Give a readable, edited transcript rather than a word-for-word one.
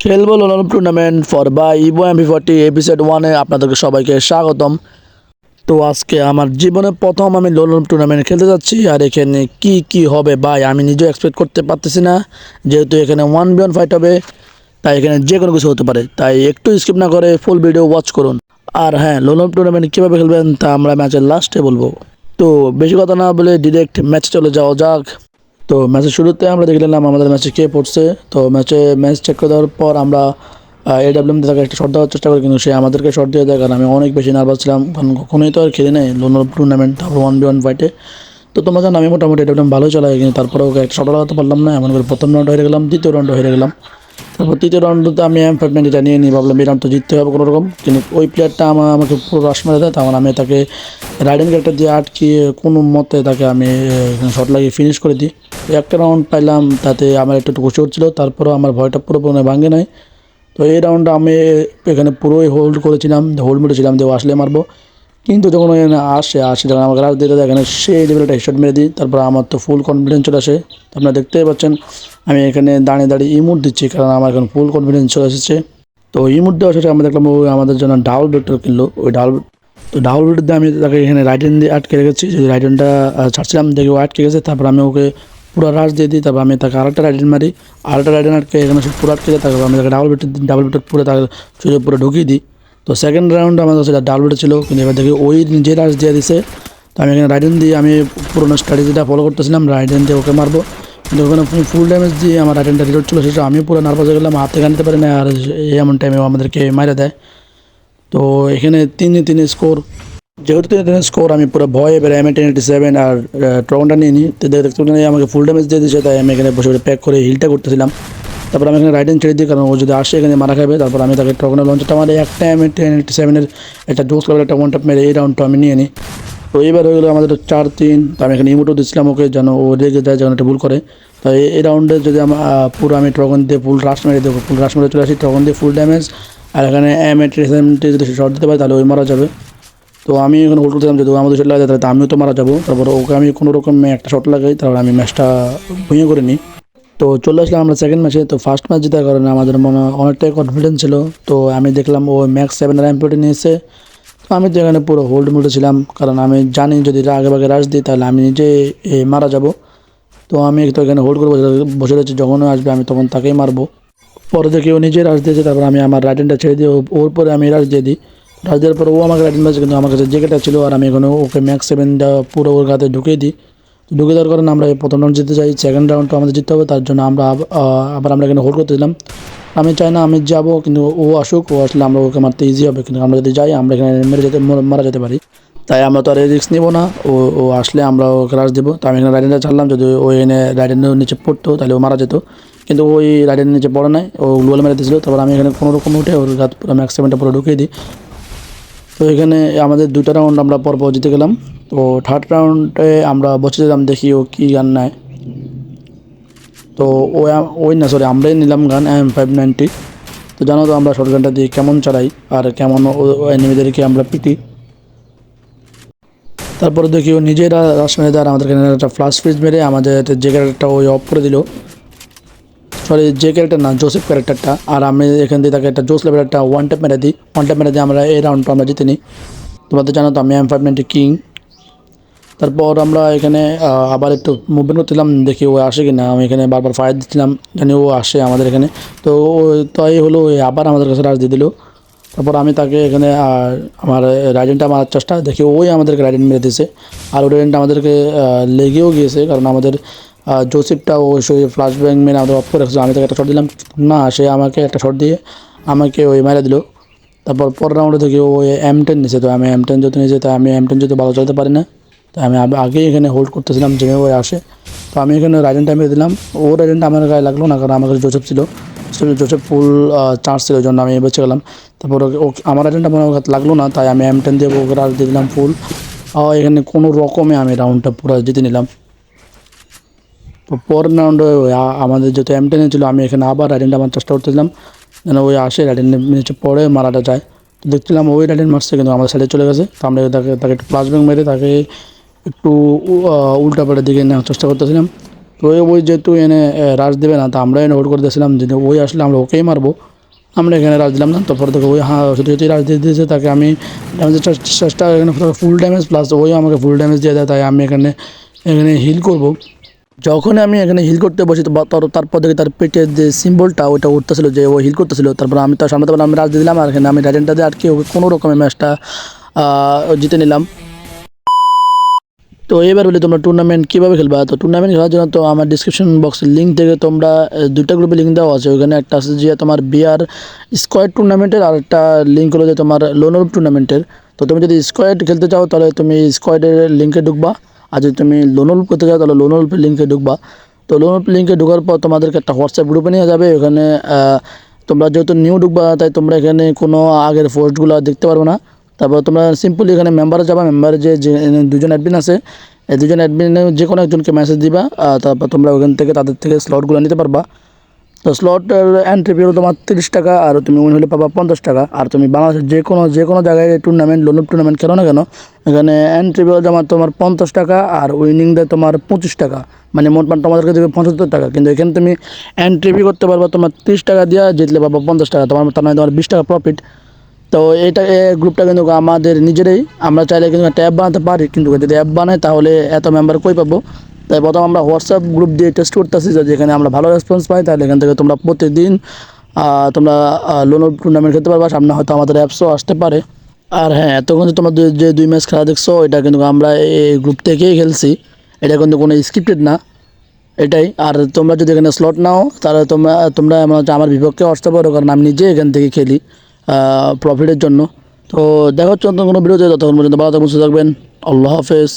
খেলবো লোনাল tournament for by Evo এমপি40 এপিসোড 1-এ আপনাদেরকে সবাইকে স্বাগতম। তো আজকে আমার জীবনে প্রথম আমি লোনাল টুর্নামেন্ট খেলতে যাচ্ছি, আর এখানে কি কি হবে ভাই আমি নিজেও এক্সপেক্ট করতে পারতেছি না। যেহেতু এখানে 1v1 ফাইট হবে, তাই এখানে যে কোনো কিছু হতে পারে, তাই একটু স্কিপ না করে ফুল ভিডিও ওয়াচ করুন। আর হ্যাঁ, লোনাল টুর্নামেন্ট কীভাবে খেলবেন তা আমরা ম্যাচের লাস্টে বলবো। তো বেশি কথা না বলে ডিরেক্ট ম্যাচ চলে যাওয়া যাক। তো ম্যাচের শুরুতে আমরা দেখে নিলাম আমাদের ম্যাচে কে পড়ছে। তো ম্যাচ চেক করে দেওয়ার পর আমরা এডাব্লিউএম তাকে একটা শট দেওয়ার চেষ্টা করি, কিন্তু সে আমাদেরকে শট দিয়ে দেয়, কারণ আমি অনেক বেশি নার্ভাস ছিলাম, কারণ কখনোই তো আর খেলি নাই লোনাল টুর্নামেন্ট, তারপর 1v1 ফাইটে। তো তোমরা জানো আমি মোটামুটি এডাব্লিউএম ভালোই চালাই, কিন্তু তারপরে ওকে একটা শট লাগাতে পারলাম না। এমন করে প্রথম রাউন্ড হেরে গেলাম, দ্বিতীয় রাউন্ড হেরে গেলাম। তারপর তৃতীয় রাউন্ডে আমি M590 নিয়ে নিই, ভাবলাম এই রাউন্ড তো জিততে হবে কোনো রকম। কিন্তু ওই প্লেয়ারটা আমাকে পুরো রাশ মেরে দেয়, তখন আমি তাকে রাইডেন ক্যারেক্টার দিয়ে আটকিয়ে কোনো মতে তাকে আমি শট লাগিয়ে ফিনিশ করে দিই। একটা রাউন্ড পাইলাম, তাতে আমার একটু খুশি হচ্ছিলো, তারপরেও আমার ভয়টা পুরোপুরি ভাঙে নাই। তো এই রাউন্ডে আমি এখানে পুরোই হোল্ড করেছিলাম, হোল্ড মেরেছিলাম যে ও আসলে মারবো। কিন্তু যখন এখানে আসে যখন আমাকে রাশ দিতে দেয়, এখানে সেই লেভেলটা হেডশট মেরে দিই। তারপর আমার তো ফুল কনফিডেন্স চলে আসে। আপনারা দেখতেই পাচ্ছেন আমি এখানে দাঁড়িয়ে দাঁড়িয়ে ইমোট দিচ্ছি, কারণ আমার এখন ফুল কনফিডেন্স চলে এসেছে। তো ইমোট দেওয়ার শেষে আমরা দেখলাম ওই আমাদের জন্য ডাবল ভেক্টর কিনলো। ডাবল ভেক্টর দিয়ে আমি তাকে এখানে রাইট হ্যান্ড দিয়ে আটকে রেখেছি, যদি রাইট হ্যান্ডটা ছাড়ছিলাম দেখে ও আটকে গেছে। তারপর আমি ওকে পুরো রাশ দিয়ে দিই, তারপর আমি তাকে আরেকটা রাইট হ্যান্ড মারি, আরেকটা রাইট হ্যান্ড আটকে এখানে পুরো আটকে যায়। তারপর আমি তাকে ডাবল ভেক্টর পুরো তাকে চুলে পুরো ঢুকিয়ে দিই। তো সেকেন্ড রাউন্ড আমাদের কাছে ডাবল ভেক্টর ছিল, কিন্তু এবার দেখি ওই নিজে রাশ দিয়ে দিছে। তো আমি এখানে রাইট হ্যান্ড দিয়ে আমি পুরোনো স্ট্র্যাটেজিটা ফলো করতেছিলাম, রাইট হ্যান্ড দিয়ে ওকে মারবো। কিন্তু ওখানে ফুল ড্যামেজ দিয়ে আমার রাইট হ্যান্ডটা রিলোড ছিল, সেটা আমি পুরো নার্ভাস হয়ে গেলাম, হাত থেকে আনতে পারি না। আর এমন টাইমে আমাদেরকে মারা দেয়। তো এখানে 3-3 স্কোর, যেহেতু 3-3 স্কোর আমি পুরো ভয় এবার M1087 আর ট্রগনটা নিয়ে নিই। তো দেখতে আমাকে ফুল ড্যামেজ দিয়ে দিয়েছে, তাই আমি এখানে বসে প্যাক করে হিলটা করতেছিলাম। তারপর আমি এখানে রাইট হ্যান্ড ছেড়ে দিই, কারণ ও যদি আসে এখানে মারা খাবে। তারপর আমি তাকে ট্রগনের লঞ্চটা মারি, একটা M1087-এর একটা জোস লেভেল একটা ওয়ান ট্যাপ মেরে এই রাউন্ডটা আমি নিয়ে নিই। তো এইবার হয়ে গেলো আমাদের 4-3। তো আমি এখানে ইমোটও দিচ্ছিলাম ওকে, যেন ও রেগে যায়, যেন একটা ভুল করে। তো এই রাউন্ডে যদি পুরো আমি ট্রগন দিয়ে ফুল রাশ মেরে দেবো, ফুল রাশ মেরে চলে আসি, ট্রগন দিয়ে ফুল ড্যামেজ। আর এখানে M1087 যদি শর্ট দিতে পারি তাহলে ওই মারা যাবে। তো আমি এখন হোল্ড করছিলাম, যদি আমাদের শট লাগাই তাহলে আমিও তো মারা যাবো। তারপর ওকে আমি কোনো রকমে একটা শট লাগাই, তারপর আমি ম্যাচটা ভুঁয়ে করে নিই। তো চলে আসলাম আমরা সেকেন্ড ম্যাচে। তো ফার্স্ট ম্যাচ জেতার কারণে আমাদের মনে অনেকটাই কনফিডেন্স ছিল। তো আমি দেখলাম ও ম্যাক্স 7 M40 নিয়েছে। তো আমি তো এখানে পুরো হোল্ড মোডে ছিলাম, কারণ আমি জানি যদি আগে ভাগে রাশ দিই তাহলে আমি নিজে মারা যাব। তো আমি তো এখানে হোল্ড করে বসে রয়েছি, যখন আসবে আমি তখন তাকেই মারবো। পরে দেখি ও নিজে রাশ দিয়েছে, তারপর আমি আমার রাইট হ্যান্ডটা ছেড়ে দিয়ে ওর পরে আমি রাশ দিয়ে দিই। রাশ দেওয়ার পর ও আমাকে রাইট হ্যান্ড মারছে, কিন্তু আমার কাছে জ্যাকেটটা ছিল, আর আমি এখানে ওকে ম্যাক্স 7টা পুরো ওর গাতে ঢুকিয়ে দিই। ঢুকে দেওয়ার কারণে আমরা এই প্রথম রাউন্ড জিতে যাই, সেকেন্ড রাউন্ডটা আমাদের জিততে হবে। তার জন্য আবার আমরা এখানে হোল্ড করতে দিলাম। আমি চাই না আমি যাবো, কিন্তু ও আসুক, ও আসলে আমরা ওকে মারতে ইজি হবে। কিন্তু আমরা যদি যাই আমরা এখানে মারা যেতে পারি, তাই আমরা তো আর এই রিস্ক নেবো না। ও আসলে আমরা ওকে রাশ দেবো। তো আমি এখানে রাইডেনটা ছাড়লাম, যদি ও এনে রাইডেনের নিচে পড়তো তাহলে ও মারা যেত, কিন্তু ওই রাইডেনের নিচে পড়ে নাই, ও গ্লোয়াল মেরে দিয়েছিল। তারপর আমি এখানে কোনো রকম উঠে ওর গাত পুরো ম্যাক্স 7টা পুরো ঢুকিয়ে দিই। তো এখানে আমাদের 2টা রাউন্ড আমরা পরপর জিতে গেলাম। তো থার্ড রাউন্ডে আমরা বসে যেলাম, দেখি ও কী গান নেয়। তো সরি আমরাই নিলাম গান M590। তো জানো তো আমরা শর্ট গানটা দিয়ে কেমন চালাই আর কেমন এনিমিদেরকে আমরা পিটি। তারপরে দেখি ও নিজেরা রাশ মেরে দেয়, আর আমাদেরকে একটা ফ্লাশ ফ্রিজ মেরে আমাদের যে ক্যারেক্টারটা ওই অফ করে দিল। সরি, যে ক্যারেক্টার না, জোসেফ ক্যারেক্টারটা। আর আমি এখান থেকে তাকে একটা জোস লেভেল একটা ওয়ান ট্যাপ মেরে দিই। আমরা এই রাউন্ডটা আমরা জিতে নিই। তোমাদের জানো তো আমি M590 কিং। তারপর আমরা এখানে আবার একটু মুভমেন্ট করছিলাম, দেখি ও আসে কিনা। আমি এখানে বারবার ফায়ার দিচ্ছিলাম, জানি ও আসে আমাদের এখানে। তো তাই হলো আবার আমাদের কাছে রাশ দিয়ে দিল। তারপর আমি তাকে এখানে আমার রাইডেনটা মারার চেষ্টা, দেখি ওই আমাদেরকে রাইডেন মেরে দিয়েছে। আর ওই রাইডেনটা আমাদেরকে লেগেও গিয়েছে, কারণ আমাদের জোসেফটা ওই ফ্লাশ ব্যাং মেরে আমাদের অফ করে রাখছিল। আমি তাকে একটা শট দিলাম না, সে আমাকে একটা শট দিয়ে আমাকে ওই মেরে দিল। তারপর পরের রাউন্ডে দেখি ওই M10 নিয়েছে। তো আমি M10 যেহেতু নিয়েছে, তাই আমি M10 যেহেতু ভালো চলতে পারি না, তাই আমি আগেই এখানে হোল্ড করতেছিলাম যেভাবে আসে। তো আমি এখানে রাইডেনটা মেরে দিলাম। ওর রাইডেনটা আমার গায়ে লাগলো না, কারণ আমার কাছে জোসেফ ছিল। জোসেফ ফুল চার্জ ছিল, ওই জন্য আমি বেঁচে গেলাম। তারপর আমার রাইডেনটা মনে লাগলো না, তাই আমি M10 দিয়ে ওকে রাশ দিয়ে দিলাম ফুল। এখানে কোনো রকমে আমি রাউন্ডটা পুরো জিতে নিলাম। তো পরের রাউন্ডে আমাদের যেহেতু M10 ছিল, আমি এখানে আবার রাইডেনটা আমার চেষ্টা করতেছিলাম, যেন ওই আসে রাইডেন নিচে পড়ে মারাটা যায়। তো দেখছিলাম ওই রাইডেন মারছে, কিন্তু আমাদের সাইডে চলে গেছে। তো আমরা তাকে একটু প্লাস ব্যাং মেরে তাকে একটু উল্টা পাল্টার দিকে নেওয়ার চেষ্টা করতেছিলাম। তো ওই যেহেতু এনে রাশ দেবে না, তা আমরা এনে হোল্ড করতেছিলাম, যদি ওই আসলে আমরা ওকেই মারবো। আমরা এখানে রাজ দিলাম না, তারপরে দেখো ওই সত্যি সত্যি রাজ দিয়ে দিয়েছে তাকে। আমি ড্যামেজের চেষ্টা এখানে ফুল ড্যামেজ প্লাস ওই আমাকে ফুল ড্যামেজ দিয়ে দেয়, তাই আমি এখানে এখানে হিল করব। যখন আমি এখানে হিল করতে বসি তো তারপর দেখি তার পেটের যে সিম্বলটা ওটা উঠতেছিল, যে ও হিল করতেছিল। তারপর আমি তার সামনে আমি রাজ দিয়ে দিলাম, আর এখানে আমি রাজেনটা দিয়ে আটকে ওকে কোনো রকমের ম্যাচটা জিতে নিলাম। তো এবার বলি তোমরা টুর্নামেন্ট কীভাবে খেলবা। তো টুর্নামেন্ট খেলার জন্য তো আমার ডিসক্রিপশন বক্সের লিঙ্ক থেকে তোমরা দুইটা গ্রুপে লিঙ্ক দেওয়া আছে। ওখানে একটা আছে যে তোমার বিআর স্কোয়াড টুর্নামেন্টের, আর একটা লিঙ্ক হলো যে তোমার লোনরুপ টুর্নামেন্টের। তো তুমি যদি স্কোয়াড খেলতে চাও তাহলে তুমি স্কোয়াডের লিঙ্কে ঢুকবা, আর যদি তুমি লোনরুপ করতে চাও তাহলে লোনরুপের লিঙ্কে ঢুকবা। তো লোনরুপ লিঙ্কে ঢোকার পর তোমাদেরকে একটা হোয়াটসঅ্যাপ গ্রুপে নিয়ে যাবে। ওখানে তোমরা যেহেতু নিউ ঢুকবা তাই তোমরা এখানে কোনো আগের পোস্টগুলো দেখতে পারবে না। তারপর তোমরা সিম্পলি এখানে মেম্বারে যাবা, মেম্বারে যে দুজন অ্যাডমিন আছে এই দুজন অ্যাডমিনে যে কোনো একজনকে মেসেজ দিবা, তারপর তোমরা ওখান থেকে তাদের থেকে স্লটগুলো নিতে পারবা। তো স্লটের এন্ট্রি ফি হলো তোমার 30 টাকা, আর তুমি উইন হলে পাবা 50 টাকা। আর তুমি বাংলাদেশের যে কোনো জায়গায় টুর্নামেন্ট লোনরুপ টুর্নামেন্ট খেলো না কেন, এখানে এন্ট্রি ফি জমা তোমার 50 টাকা, আর উইনিং দেয় তোমার 25 টাকা, মানে মোট তোমাদেরকে দেবে 75 টাকা। কিন্তু এখানে তুমি এন্ট্রি ফি করতে পারবা তোমার 30 টাকা দিয়ে, জিতলে পাবা 50 টাকা, তার মানে তোমার 20 টাকা প্রফিট। তো এটা গ্রুপটা কিন্তু আমাদের নিজেরাই, আমরা চাইলে কিন্তু একটা অ্যাপ বানাতে পারি, কিন্তু যদি অ্যাপ বানাই তাহলে এত মেম্বার কই পাবো। তাই প্রথম আমরা হোয়াটসঅ্যাপ গ্রুপ দিয়ে টেস্ট করতেছি, যদি এখানে আমরা ভালো রেসপন্স পাই তাহলে এখান থেকে তোমরা প্রতিদিন তোমরা লোন টুর্নামেন্ট খেলতে পারবা। সামনে হয়তো আমাদের অ্যাপসও আসতে পারে। আর হ্যাঁ, এতক্ষণ যে তোমরা যে 2 ম্যাচ খেলা দেখছো এটা কিন্তু আমরা এই গ্রুপ থেকেই খেলছি, এটা কিন্তু কোনো স্ক্রিপ্টেড না এটাই। আর তোমরা যদি এখানে স্লট নাও তাহলে তোমরা তোমরা এমন হচ্ছে আমার বিপক্ষে আসতে পারো, কারণ আমি নিজে এখান থেকে খেলি প্রফিটের জন্য। তো দেখা হচ্ছে অন্য কোনো ভিডিওতে, ততক্ষণ পর্যন্ত ভালো থাকবেন, সুস্থ থাকবেন। আল্লাহ হাফেজ।